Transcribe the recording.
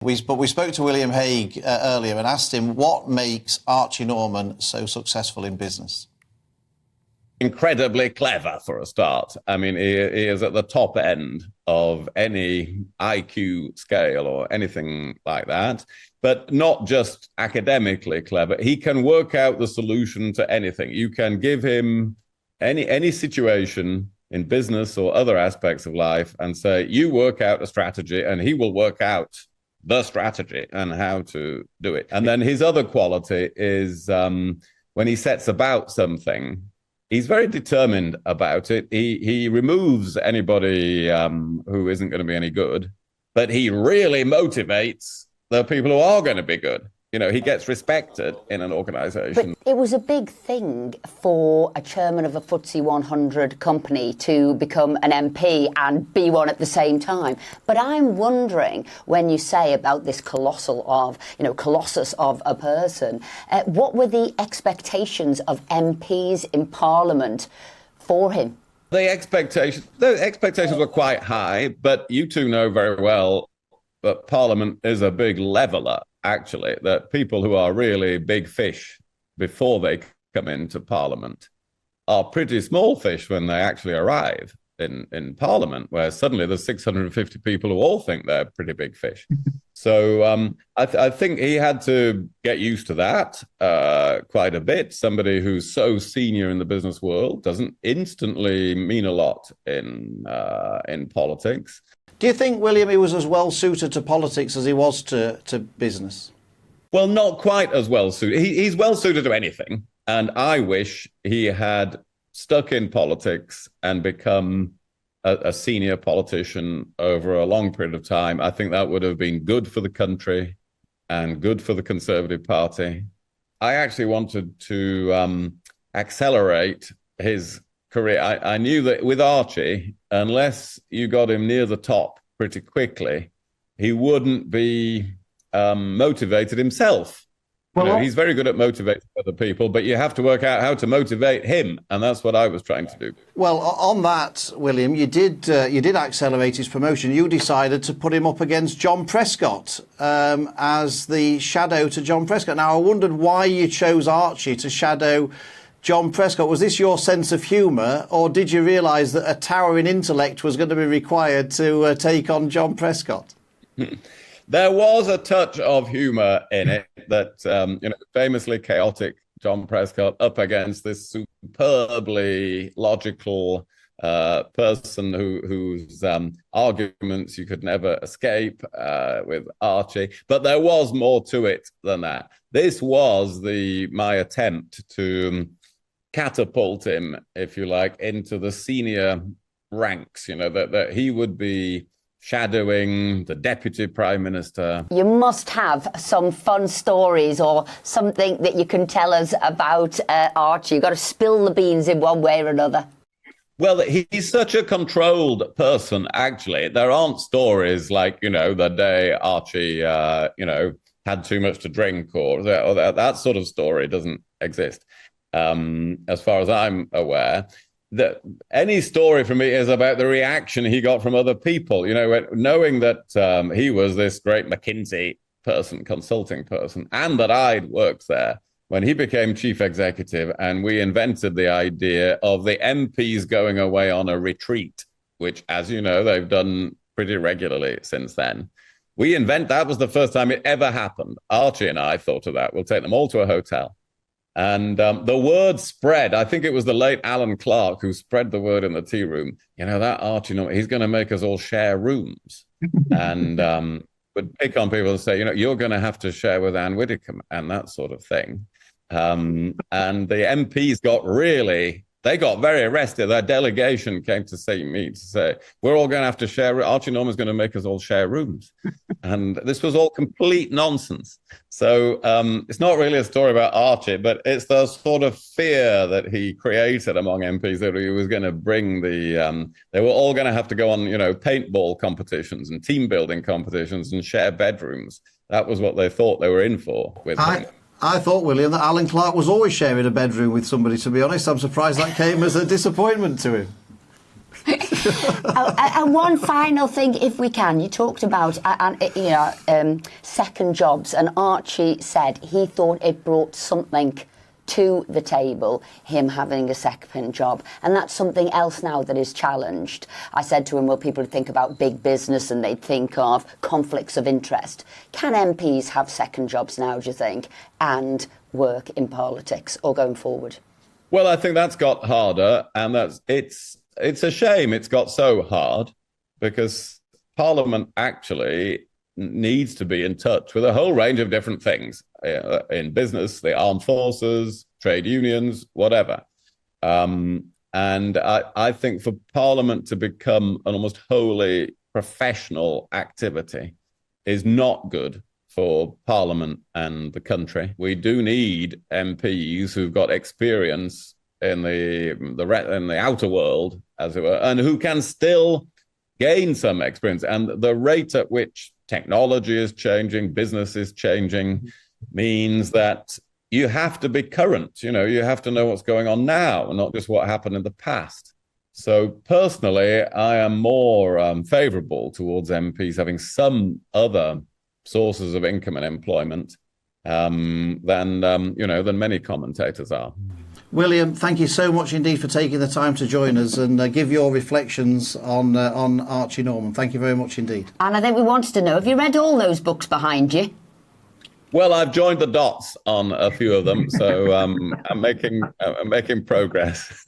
But we spoke to William Hague earlier and asked him what makes Archie Norman so successful in business. Incredibly clever for a start. I mean, he is at the top end of any IQ scale or anything like that, but not just academically clever. He can work out the solution to anything. You can give him any situation in business or other aspects of life and say, you work out a strategy, and he will work out the strategy and how to do it. And then his other quality is when he sets about something, he's very determined about it. He removes anybody who isn't going to be any good, but he really motivates the people who are going to be good. You know, he gets respected in an organisation. But it was a big thing for a chairman of a FTSE 100 company to become an MP and be one at the same time. But I'm wondering, when you say about this colossus of a person, what were the expectations of MPs in Parliament for him? The expectations were quite high, but you two know very well that Parliament is a big leveller. Actually, that people who are really big fish before they come into Parliament are pretty small fish when they actually arrive in Parliament, where suddenly there's 650 people who all think they're pretty big fish. So I think he had to get used to that quite a bit. Somebody who's so senior in the business world doesn't instantly mean a lot in politics. Do you think, William, he was as well suited to politics as he was to business? Well, not quite as well suited. He's well suited to anything. And I wish he had stuck in politics and become a senior politician over a long period of time. I think that would have been good for the country and good for the Conservative Party. I actually wanted to accelerate his career. I knew that with Archie, unless you got him near the top pretty quickly, he wouldn't be motivated himself. Well, he's very good at motivating other people, but you have to work out how to motivate him, and that's what I was trying to do. Well, on that, William, you did accelerate his promotion. You decided to put him up against John Prescott as the shadow to John Prescott. Now, I wondered why you chose Archie to shadow John Prescott. Was this your sense of humour, or did you realise that a towering intellect was going to be required to take on John Prescott? There was a touch of humour in it, that famously chaotic John Prescott up against this superbly logical person whose arguments you could never escape with Archie. But there was more to it than that. This was my attempt to catapult him, if you like, into the senior ranks, that he would be shadowing the Deputy Prime Minister. You must have some fun stories or something that you can tell us about Archie. You've got to spill the beans in one way or another. Well, he's such a controlled person, actually. There aren't stories like, the day Archie, had too much to drink or that sort of story doesn't exist. As far as I'm aware, that any story for me is about the reaction he got from other people, knowing that he was this great McKinsey person, consulting person, and that I'd worked there when he became chief executive, and we invented the idea of the MPs going away on a retreat, which, as you know, they've done pretty regularly since then. That was the first time it ever happened. Archie and I thought of that. We'll take them all to a hotel. And the word spread. I think it was the late Alan Clark who spread the word in the tea room. That Archie Norman, he's going to make us all share rooms. And would pick on people and say, you're going to have to share with Anne Widdecombe and that sort of thing. And the MPs got very arrested. Their delegation came to see me to say, we're all going to have to share. Archie Norman's going to make us all share rooms. And this was all complete nonsense. So it's not really a story about Archie, but it's the sort of fear that he created among MPs that he was going to bring they were all going to have to go on, paintball competitions and team building competitions and share bedrooms. That was what they thought they were in for with him. I thought, William, that Alan Clark was always sharing a bedroom with somebody, to be honest. I'm surprised that came as a disappointment to him. And one final thing, if we can, you talked about second jobs, and Archie said he thought it brought something to the table, him having a second job, and that's something else now that is challenged. I said to him, well, people would think about big business and they'd think of conflicts of interest. Can MPs have second jobs now, do you think, and work in politics or going forward? Well, I think that's got harder, and it's a shame it's got so hard, because Parliament actually needs to be in touch with a whole range of different things in business, the armed forces, trade unions, whatever. And I think for Parliament to become an almost wholly professional activity is not good for Parliament and the country. We do need MPs who've got experience in the outer world, as it were, and who can still gain some experience. And the rate at which technology is changing, business is changing, means that you have to be current. You have to know what's going on now and not just what happened in the past. So personally, I am more favourable towards MPs having some other sources of income and employment than many commentators are. William, thank you so much indeed for taking the time to join us and give your reflections on Archie Norman. Thank you very much indeed. And I think we wanted to know, have you read all those books behind you? Well, I've joined the dots on a few of them, so I'm making progress.